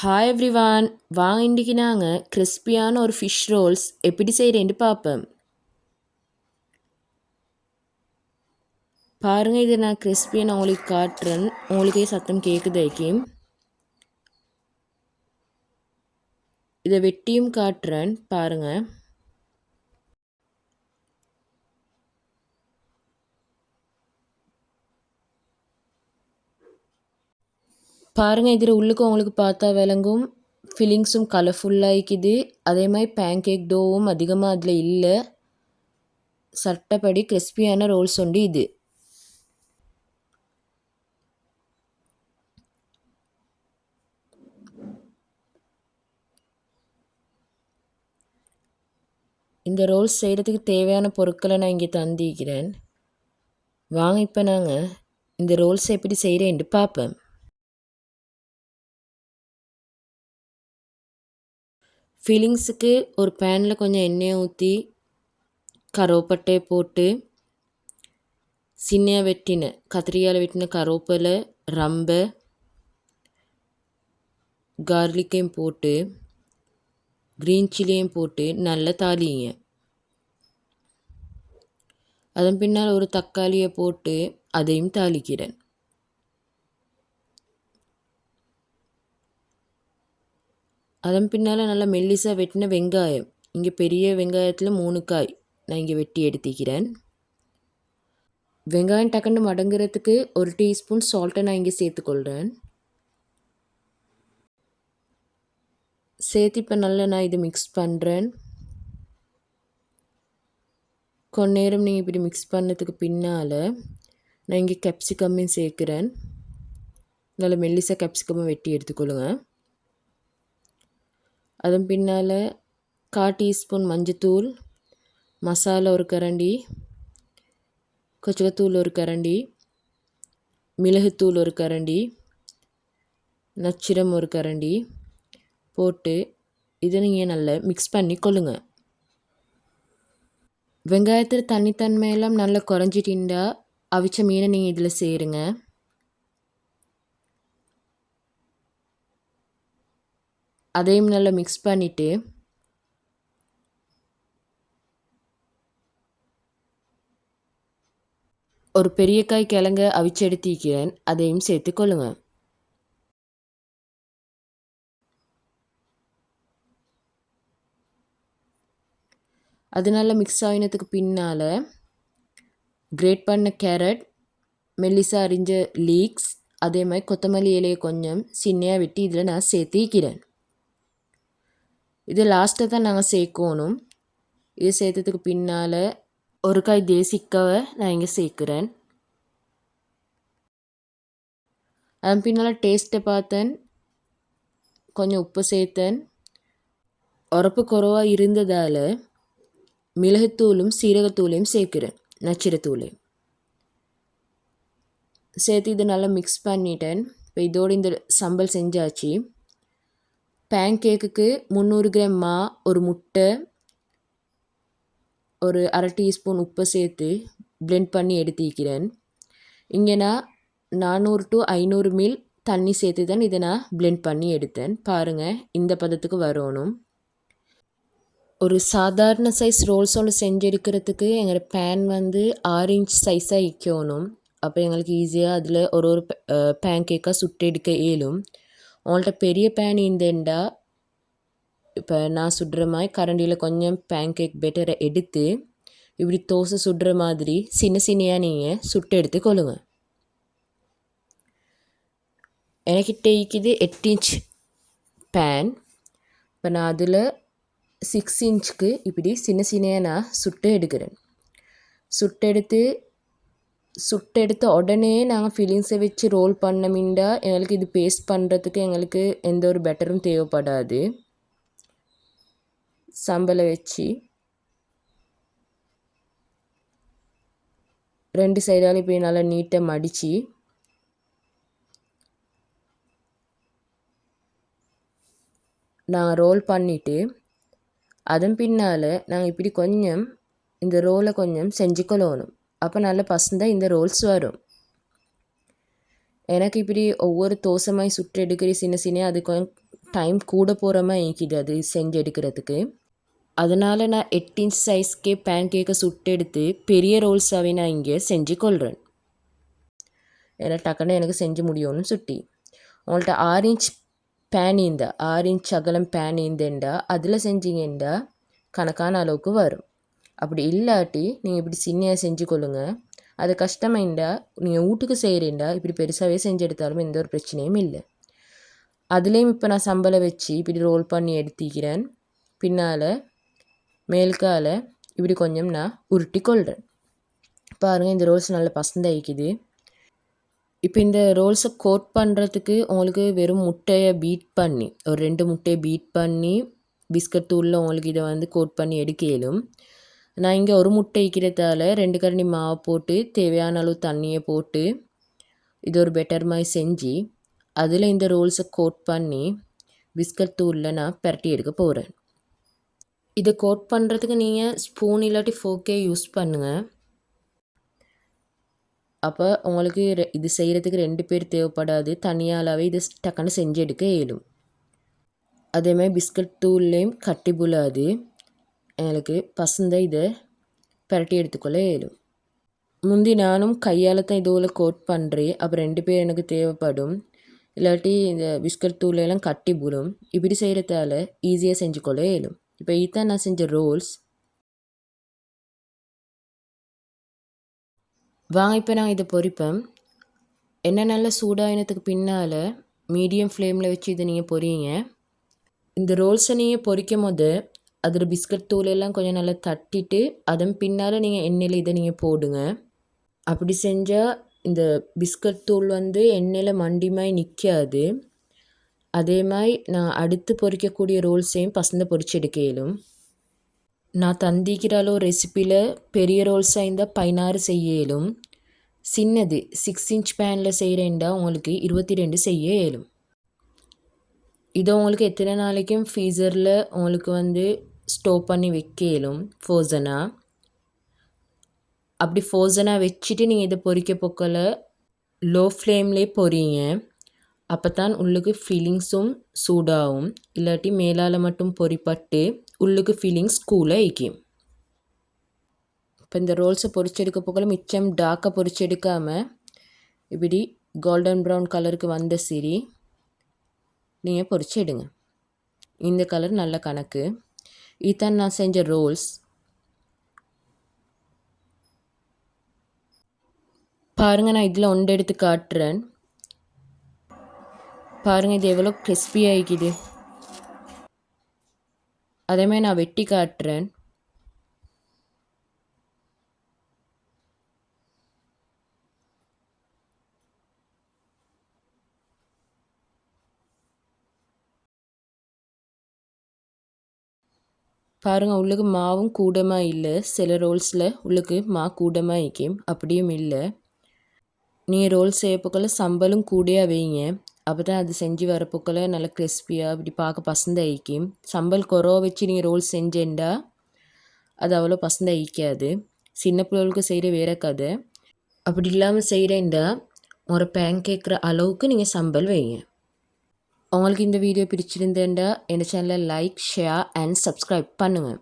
Hi everyone, வாங்க இன்றைக்கி நாங்கள் கிறிஸ்பியான ஒரு ஃபிஷ் ரோல்ஸ் எப்படி செய்கிறேன்னு பார்ப்போம். பாருங்கள், இதை நான் கிறிஸ்பியாக நான் உங்களுக்கு காட்டுறேன். உங்களுக்கே சத்தம் கேட்குதாக்கும். இதை வெட்டியும் காட்டுறேன் பாருங்கள். பாருங்கள், இதில் உள்ளுக்கு உங்களுக்கு பார்த்தா விளங்கும். ஃபில்லிங்ஸும் கலர்ஃபுல்லாகிக்குது. அதே மாதிரி பேன்கேக் டோவும் அதிகமாக அதில் இல்லை. சட்டப்படி கிறிஸ்பியான ரோல்ஸ் உண்டு இது. இந்த ரோல்ஸ் செய்கிறதுக்கு தேவையான பொருட்களை நான் இங்கே தந்திக்கிறேன். வாங்க இப்போ நாங்கள் இந்த ரோல்ஸ் எப்படி செய்கிறேன்ட்டு பார்ப்போம். ஃபில்லிங்ஸுக்கு ஒரு பேனில் கொஞ்சம் எண்ணெயை ஊற்றி கருவேப்பட்டையை போட்டு சின்னையாக வெட்டின கத்திரியால் வெட்டின கருவேப்பிலை, ரம்பை, கார்லிக்கையும் போட்டு க்ரீன் சில்லியும் போட்டு நல்லா தாளிங்க. அதன் பின்னால் ஒரு தக்காளியை போட்டு அதையும் தாளிக்கிறேன். அதன் பின்னால் நல்லா மெல்லிசாக வெட்டின வெங்காயம், இங்கே பெரிய வெங்காயத்தில் 3 காய் நான் இங்கே வெட்டி எடுத்துக்கிறேன். வெங்காயம் டக்குன்னு மடங்குறதுக்கு 1 டீஸ்பூன் சால்ட்டை நான் இங்கே சேர்த்துக்கொள்கிறேன். சேர்த்து இப்போ நல்லா நான் இதை மிக்ஸ் பண்ணுறேன். கொஞ்ச நேரம் நீங்கள் இப்படி மிக்ஸ் பண்ணதுக்கு பின்னால் நான் இங்கே கேப்சிகம்மையும் சேர்க்குறேன். நல்லா மெல்லிசாக கேப்சிகம்மை வெட்டி எடுத்துக்கொள்ளுங்க. அதன் பின்னால் 1/4 டீஸ்பூன் மஞ்சத்தூள், மசாலா ஒரு கரண்டி, கொச்சக்கத்தூள் ஒரு கரண்டி, மிளகுத்தூள் ஒரு கரண்டி, நச்சிரம் ஒரு கரண்டி போட்டு இதை நீங்கள் நல்லா மிக்ஸ் பண்ணி கொள்ளுங்க. வெங்காயத்தில் தண்ணித்தன்மையெல்லாம் நல்லா குறைஞ்சிட்டிண்டா அவிச்ச மீனை நீங்கள் இதில் சேருங்க. அதையும் நல்லா மிக்ஸ் பண்ணிவிட்டு ஒரு பெரிய காய் கிழங்க அவிச்சு எடுத்திக்கிறேன். அதையும் சேர்த்து கொள்ளுங்க. அது நல்லா மிக்ஸ் ஆகினதுக்கு பின்னால் கிரேட் பண்ண கேரட், மெல்லிசா அரிஞ்ச லீக்ஸ், அதே மாதிரி கொத்தமல்லி இலையை கொஞ்சம் சின்னையாக வெட்டி இதில் நான் சேர்த்திக்கிறேன். இது லாஸ்ட்டை தான் நாங்கள் சேர்க்கணும். இது சேர்த்ததுக்கு பின்னால் ஒரு காய் தேசிக்காவை நான் இங்கே சேர்க்குறேன். அதன் பின்னால் டேஸ்ட்டை பார்த்தேன், கொஞ்சம் உப்பு சேர்த்தேன். உரப்பு குறைவாக இருந்ததால் மிளகுத்தூளும் சீரகத்தூளையும் சேர்க்குறேன், நச்சிரத்தூளையும் சேர்த்து இதை நல்லா மிக்ஸ் பண்ணிட்டேன். இப்போ இதோடு இந்த சம்பல் செஞ்சாச்சு. பேன்கேக்குக்கு 300 கிராம் மா, ஒரு முட்டை, ஒரு 1/2 டீஸ்பூன் உப்பை சேர்த்து பிளெண்ட் பண்ணி எடுத்துக்கிறேன். இங்கே நான் 400 to 500 ml தண்ணி சேர்த்து தான் இதை நான் பிளெண்ட் பண்ணி எடுத்தேன். பாருங்கள், இந்த பதத்துக்கு வரணும். ஒரு சாதாரண சைஸ் ரோல்ஸ் ஒன்று செஞ்செடுக்கிறதுக்கு எங்களோட பேன் வந்து 6 இன்ச் சைஸாக வைக்கணும். அப்போ எங்களுக்கு ஈஸியாக அதில் ஒரு பேன்கேக்காக சுட்டு எடுக்க இயலும். உங்கள்கிட்ட பெரிய பேன் இருந்தேன்டா இப்போ நான் சுடுற மாதிரி கரண்டியில் கொஞ்சம் பேன்கேக் பெட்டரை எடுத்து இப்படி தோசை சுடுற மாதிரி சின்ன சின்னையாக நீங்கள் சுட்டு எடுத்துக்கொள்ளுங்க. எனக்கிட்ட இருக்குது 8 இன்ச் பேன். இப்போ நான் அதில் 6 இன்ச்சுக்கு இப்படி சின்ன சின்னையாக நான் சுட்டு எடுக்கிறேன். சுட்டெடுத்த உடனே நாங்கள் ஃபில்லிங்ஸை வச்சு ரோல் பண்ணமிண்டா எங்களுக்கு இது பேஸ்ட் பண்ணுறதுக்கு எங்களுக்கு எந்த ஒரு பெட்டரும் தேவைப்படாது. சம்பலை வச்சு 2 சைடாலும் இப்படி நல்லா நீட்டாக மடித்து நாங்கள் ரோல் பண்ணிவிட்டு அதன் பின்னால் நாங்கள் இப்படி கொஞ்சம் இந்த ரோலை கொஞ்சம் செஞ்சுக்கொள்ளணும். அப்போ நல்ல பசந்தாக இந்த ரோல்ஸ் வரும். எனக்கு இப்படி ஒவ்வொரு தோசை மாதிரி சுட்டு எடுக்கிற சின்ன சின்ன அது கொஞ்சம் டைம் கூட போகிற மாதிரி இருக்குது அது செஞ்சு எடுக்கிறதுக்கு. அதனால் நான் 8 இன்ச் சைஸ்க்கே பேன் கேக்கை சுட்டு எடுத்து பெரிய ரோல்ஸாகவே நான் இங்கே செஞ்சு கொள்கிறேன். ஏன்னா டக்குன்னு எனக்கு செஞ்சு முடியும்னு சுட்டி. உங்கள்கிட்ட 6 இன்ச் பேன் இருந்தா 6 இன்ச் அகலம் பேன் இருந்தேன்டா அதில் செஞ்சீங்கண்டா கணக்கான அளவுக்கு வரும். அப்படி இல்லாட்டி நீங்கள் இப்படி சின்னையாக செஞ்சு கொள்ளுங்க. அது கஷ்டமாயிண்டா நீங்கள் வீட்டுக்கு செய்கிறேன்டா இப்படி பெருசாகவே செஞ்சு எடுத்தாலும் எந்த ஒரு பிரச்சனையும் இல்லை. அதுலேயும் இப்போ நான் சம்பளை வச்சு இப்படி ரோல் பண்ணி எடுத்திக்கிறேன். பின்னால் மேல்கால இப்படி கொஞ்சம் நான் உருட்டி கொள்கிறேன். பாருங்கள் இந்த ரோல்ஸ் நல்லா பசந்தாயிக்குது. இப்போ இந்த ரோல்ஸை கோட் பண்ணுறதுக்கு உங்களுக்கு வெறும் முட்டையை பீட் பண்ணி ஒரு 2 முட்டையை பீட் பண்ணி பிஸ்கட் தூளில் உங்களுக்கு இதை வந்து கோட் பண்ணி எடுக்க இயலும். நான் இங்கே ஒரு முட்டை வைக்கிறதால 2 கரண்டி மாவு போட்டு தேவையான அளவு தண்ணியை போட்டு இது ஒரு பெட்டர் மாதிரி செஞ்சு அதில் இந்த ரோல்ஸை கோட் பண்ணி பிஸ்கட் தூளில் நான் பரட்டி எடுக்க போகிறேன். இதை கோட் பண்ணுறதுக்கு நீங்கள் ஸ்பூன் இல்லாட்டி ஃபோக்கே யூஸ் பண்ணுங்கள். அப்போ உங்களுக்கு இது செய்கிறதுக்கு 2 பேர் தேவைப்படாது. தனியாலாவே இது டக்குன்னு செஞ்சு எடுக்க இயலும். அதேமாதிரி பிஸ்கட் தூள்லேயும் கட்டி புலாது எனக்கு பசந்த இதை பரட்டி எடுத்துக்கொள்ள இயலும். முந்தி நானும் கையால் தான் இதுவில் கோட் பண்ணுறேன். அப்போ 2 பேர் எனக்கு தேவைப்படும். இல்லாட்டி இந்த பிஸ்கட் தூளெல்லாம் கட்டி புலும். இப்படி செய்கிறதால ஈஸியாக செஞ்சு கொள்ள இயலும். இப்போ இதுதான் நான் செஞ்ச ரோல்ஸ். வாங்க இப்போ நான் இதை பொரிப்பேன். எண்ணெய் நல்லா சூடாயினத்துக்கு பின்னால் மீடியம் ஃப்ளேமில் வச்சு இதை நீங்கள் பொரியுங்க. இந்த ரோல்ஸை நீங்கள் பொரிக்கும் போது அதில் பிஸ்கட் தூளெல்லாம் கொஞ்சம் நல்லா தட்டிட்டு அதன் பின்னால் நீங்கள் எண்ணெயில் இதை நீங்கள் போடுங்க. அப்படி செஞ்சால் இந்த பிஸ்கட் தூள் வந்து எண்ணெயில் மண்டிமாய் நிற்காது. அதே மாதிரி நான் அடுத்து பொரிக்கக்கூடிய ரோல்ஸையும் பசந்த பொரிச்சு எடுக்க இயலும். நான் தந்திக்கிற அளவு ரெசிப்பியில் பெரிய ரோல்ஸாக இருந்தால் 16 செய்ய இயலும். சின்னது 6 இன்ச் பேனில் செய்கிறேன்டா உங்களுக்கு 22 செய்ய இயலும். இதை உங்களுக்கு எத்தனை நாளைக்கும் ஃப்ரீசரில் உங்களுக்கு வந்து ஸ்டோர் பண்ணி வைக்க இயலும் ஃப்ரோசனாக. அப்படி ஃப்ரோசனாக வச்சுட்டு நீங்கள் இதை பொரிக்க போக்கல லோ ஃப்ளேம்லேயே பொரியுங்க. அப்போ தான் உள்ளுக்கு ஃபீலிங்ஸும் சூடாகும். இல்லாட்டி மேலால் மட்டும் பொரிப்பட்டு உள்ளுக்கு ஃபீலிங்ஸ் கூலாக ஆயிக்கும். இப்போ இந்த ரோல்ஸை பொரிச்செடுக்க போக்கல மிச்சம் டார்க்காக பொரிச்செடுக்காமல் இப்படி கோல்டன் ப்ரௌன் கலருக்கு வந்த சரி நீங்கள் பொரிச்சு எடுங்க. இந்த கலர் நல்ல கணக்கு. இதுதான் நான் செஞ்ச ரோல்ஸ். பாருங்கள் நான் இதில் ஒன்று எடுத்து காட்டுறேன். பாருங்கள் இது எவ்வளோ கிறிஸ்பி ஆகிக்குது. அதேமாதிரி நான் வெட்டி காட்டுறேன். பாருங்கள் உள்ளுக்கு மாவும் கூடமாக இல்லை. சில ரோல்ஸில் உள்ளுக்கு கூடமாக இருக்கும், அப்படியும் இல்லை. நீங்கள் ரோல் செய்யப்போக்கல சம்பலும் கூடையாக வைங்க. அப்போ தான் அது செஞ்சு வரப்போக்கல நல்லா கிறிஸ்பியாக இப்படி பார்க்க பசந்த ஆயிக்கும். சம்பல் குறவ வச்சு நீங்கள் ரோல் செஞ்சேன்டா அது அவ்வளோ பசந்த ஆயிக்காது. சின்ன பிள்ளைகளுக்கு செய்கிற வேற கதை. அப்படி இல்லாமல் செய்கிறேன்டா ஒரு பேன் கேட்குற அளவுக்கு நீங்கள் சம்பல் வைங்க. உங்களுக்கு இந்த வீடியோ பிடிச்சிருந்தேன்டா என் சேனலை லைக், ஷேர் அண்ட் சப்ஸ்கிரைப் பண்ணுங்கள்.